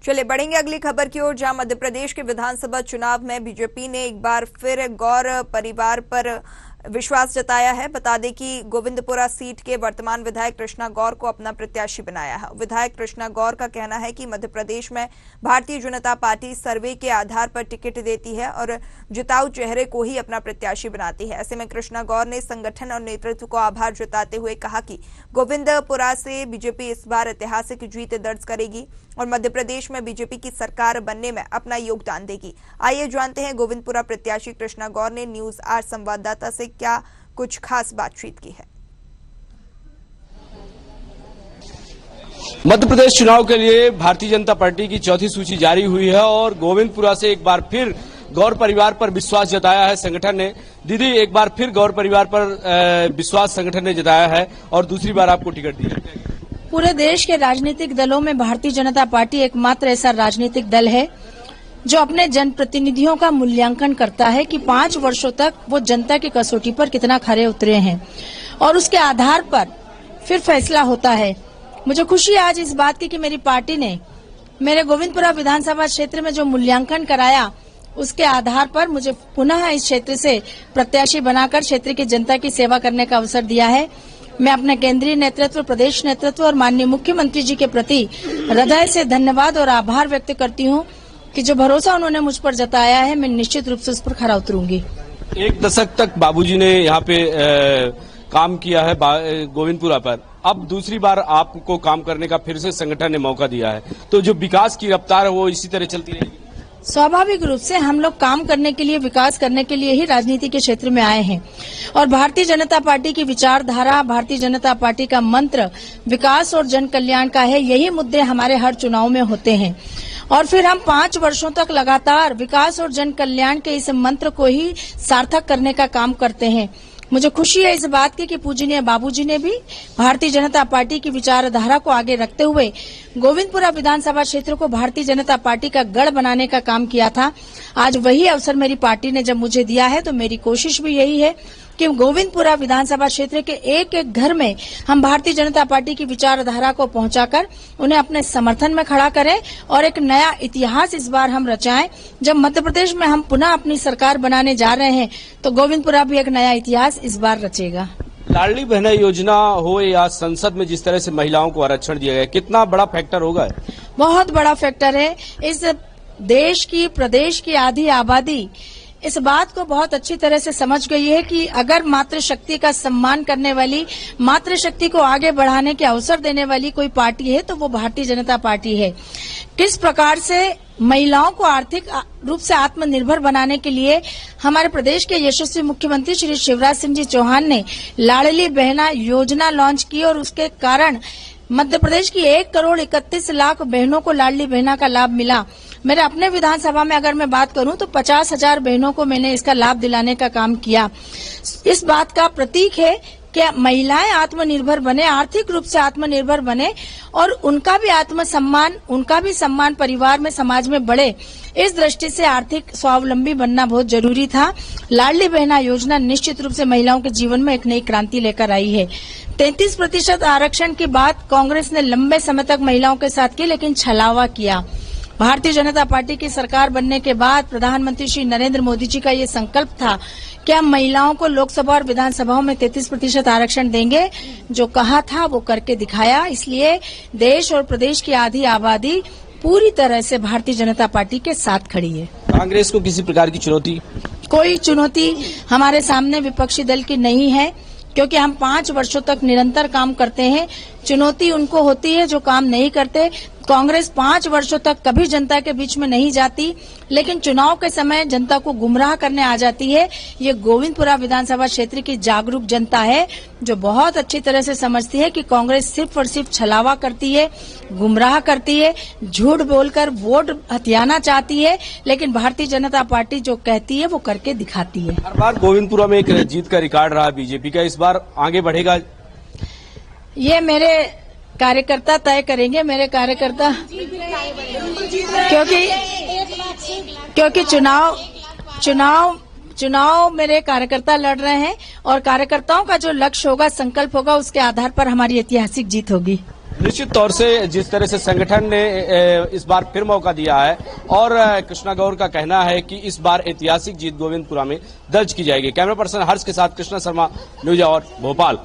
चलिए बढ़ेंगे अगली खबर की ओर, जहां मध्य प्रदेश के विधानसभा चुनाव में बीजेपी ने एक बार फिर गौर परिवार पर विश्वास जताया है। बता दें कि गोविंदपुरा सीट के वर्तमान विधायक कृष्णा गौर को अपना प्रत्याशी बनाया है। विधायक कृष्णा गौर का कहना है कि मध्य प्रदेश में भारतीय जनता पार्टी सर्वे के आधार पर टिकट देती है और जिताऊ चेहरे को ही अपना प्रत्याशी बनाती है। ऐसे में कृष्णा गौर ने संगठन और नेतृत्व को आभार जताते हुए कहा कि गोविंदपुरा से बीजेपी इस बार ऐतिहासिक जीत दर्ज करेगी और मध्य प्रदेश में बीजेपी की सरकार बनने में अपना योगदान देगी। आइए जानते हैं गोविंदपुरा प्रत्याशी कृष्णा गौर ने न्यूज 8 संवाददाता से क्या कुछ खास बातचीत की है। मध्य प्रदेश चुनाव के लिए भारतीय जनता पार्टी की चौथी सूची जारी हुई है और गोविंदपुरा से एक बार फिर गौर परिवार पर विश्वास जताया है संगठन ने। दीदी, एक बार फिर गौर परिवार पर विश्वास संगठन ने जताया है और दूसरी बार आपको टिकट दी है। पूरे देश के राजनीतिक दलों में भारतीय जनता पार्टी एकमात्र ऐसा राजनीतिक दल है जो अपने जनप्रतिनिधियों का मूल्यांकन करता है कि 5 वर्षों तक वो जनता की कसौटी पर कितना खरे उतरे हैं और उसके आधार पर फिर फैसला होता है। मुझे खुशी है आज इस बात की कि मेरी पार्टी ने मेरे गोविंदपुरा विधानसभा क्षेत्र में जो मूल्यांकन कराया उसके आधार पर मुझे पुनः इस क्षेत्र से प्रत्याशी बनाकर क्षेत्र की जनता की सेवा करने का अवसर दिया है। मैं अपने केंद्रीय नेतृत्व, प्रदेश नेतृत्व और माननीय मुख्यमंत्री जी के प्रति हृदय से धन्यवाद और आभार व्यक्त करती हूं कि जो भरोसा उन्होंने मुझ पर जताया है, मैं निश्चित रूप से उस पर खरा उतरूंगी। 1 दशक तक बाबूजी ने यहाँ पे काम किया है गोविंदपुरा पर, अब दूसरी बार आपको काम करने का फिर से संगठन ने मौका दिया है, तो जो विकास की रफ्तार है वो इसी तरह चलती रहेगी। स्वाभाविक रूप से हम लोग काम करने के लिए, विकास करने के लिए ही राजनीति के क्षेत्र में आए हैं और भारतीय जनता पार्टी की विचारधारा, भारतीय जनता पार्टी का मंत्र विकास और जन कल्याण का है। यही मुद्दे हमारे हर चुनाव में होते हैं और फिर हम 5 वर्षों तक लगातार विकास और जन कल्याण के इस मंत्र को ही सार्थक करने का काम करते हैं। मुझे खुशी है इस बात की कि पूजनीय बाबूजी ने भी भारतीय जनता पार्टी की विचारधारा को आगे रखते हुए गोविंदपुरा विधानसभा क्षेत्र को भारतीय जनता पार्टी का गढ़ बनाने का काम किया था। आज वही अवसर मेरी पार्टी ने जब मुझे दिया है तो मेरी कोशिश भी यही है कि गोविंदपुरा विधानसभा क्षेत्र के एक एक घर में हम भारतीय जनता पार्टी की विचारधारा को पहुंचाकर उन्हें अपने समर्थन में खड़ा करें और एक नया इतिहास इस बार हम रचाएं। जब मध्य प्रदेश में हम पुनः अपनी सरकार बनाने जा रहे हैं तो गोविंदपुरा भी एक नया इतिहास इस बार रचेगा। लाडली बहना योजना हो या संसद में जिस तरह से महिलाओं को आरक्षण दिया गया, कितना बड़ा फैक्टर होगा? बहुत बड़ा फैक्टर है। इस देश की, प्रदेश की आधी आबादी इस बात को बहुत अच्छी तरह से समझ गई है कि अगर मातृशक्ति का सम्मान करने वाली, मातृशक्ति को आगे बढ़ाने के अवसर देने वाली कोई पार्टी है तो वो भारतीय जनता पार्टी है। किस प्रकार से महिलाओं को आर्थिक रूप से आत्मनिर्भर बनाने के लिए हमारे प्रदेश के यशस्वी मुख्यमंत्री श्री शिवराज सिंह जी चौहान ने लाडली बहना योजना लॉन्च की और उसके कारण मध्य प्रदेश की 1,31,00,000 बहनों को लाडली बहना का लाभ मिला। मेरे अपने विधानसभा में अगर मैं बात करूं तो 50,000 बहनों को मैंने इसका लाभ दिलाने का काम किया। इस बात का प्रतीक है कि महिलाएं आत्मनिर्भर बने, आर्थिक रूप से आत्मनिर्भर बने और उनका भी आत्मसम्मान, उनका भी सम्मान परिवार में, समाज में बढ़े। इस दृष्टि से आर्थिक स्वावलंबी बनना बहुत जरूरी था। लाडली बहना योजना निश्चित रूप से महिलाओं के जीवन में एक नई क्रांति लेकर आई है। 33% आरक्षण की बात कांग्रेस ने लंबे समय तक महिलाओं के साथ की, लेकिन छलावा किया। भारतीय जनता पार्टी की सरकार बनने के बाद प्रधानमंत्री श्री नरेंद्र मोदी जी का ये संकल्प था कि हम महिलाओं को लोकसभा और विधानसभाओं में 33% आरक्षण देंगे। जो कहा था वो करके दिखाया। इसलिए देश और प्रदेश की आधी आबादी पूरी तरह से भारतीय जनता पार्टी के साथ खड़ी है। कांग्रेस को किसी प्रकार की चुनौती? कोई चुनौती हमारे सामने विपक्षी दल की नहीं है, क्योंकि हम 5 वर्षों तक निरंतर काम करते हैं। चुनौती उनको होती है जो काम नहीं करते। कांग्रेस 5 वर्षों तक कभी जनता के बीच में नहीं जाती, लेकिन चुनाव के समय जनता को गुमराह करने आ जाती है। ये गोविंदपुरा विधानसभा क्षेत्र की जागरूक जनता है जो बहुत अच्छी तरह से समझती है कि कांग्रेस सिर्फ और सिर्फ छलावा करती है, गुमराह करती है, झूठ बोलकर वोट हथियाना चाहती है, लेकिन भारतीय जनता पार्टी जो कहती है वो करके दिखाती है। हर बार गोविंदपुरा में एक जीत का रिकॉर्ड रहा बीजेपी का, इस बार आगे बढ़ेगा? ये मेरे कार्यकर्ता तय करेंगे। मेरे कार्यकर्ता क्योंकि चुनाव मेरे कार्यकर्ता लड़ रहे हैं और कार्यकर्ताओं का जो लक्ष्य होगा, संकल्प होगा, उसके आधार पर हमारी ऐतिहासिक जीत होगी। निश्चित तौर से जिस तरह से संगठन ने इस बार फिर मौका दिया है और कृष्णा गौर का कहना है कि इस बार ऐतिहासिक जीत गोविंदपुरा में दर्ज की जाएगी। कैमरा पर्सन हर्ष के साथ कृष्णा शर्मा, न्यूज आवर, भोपाल।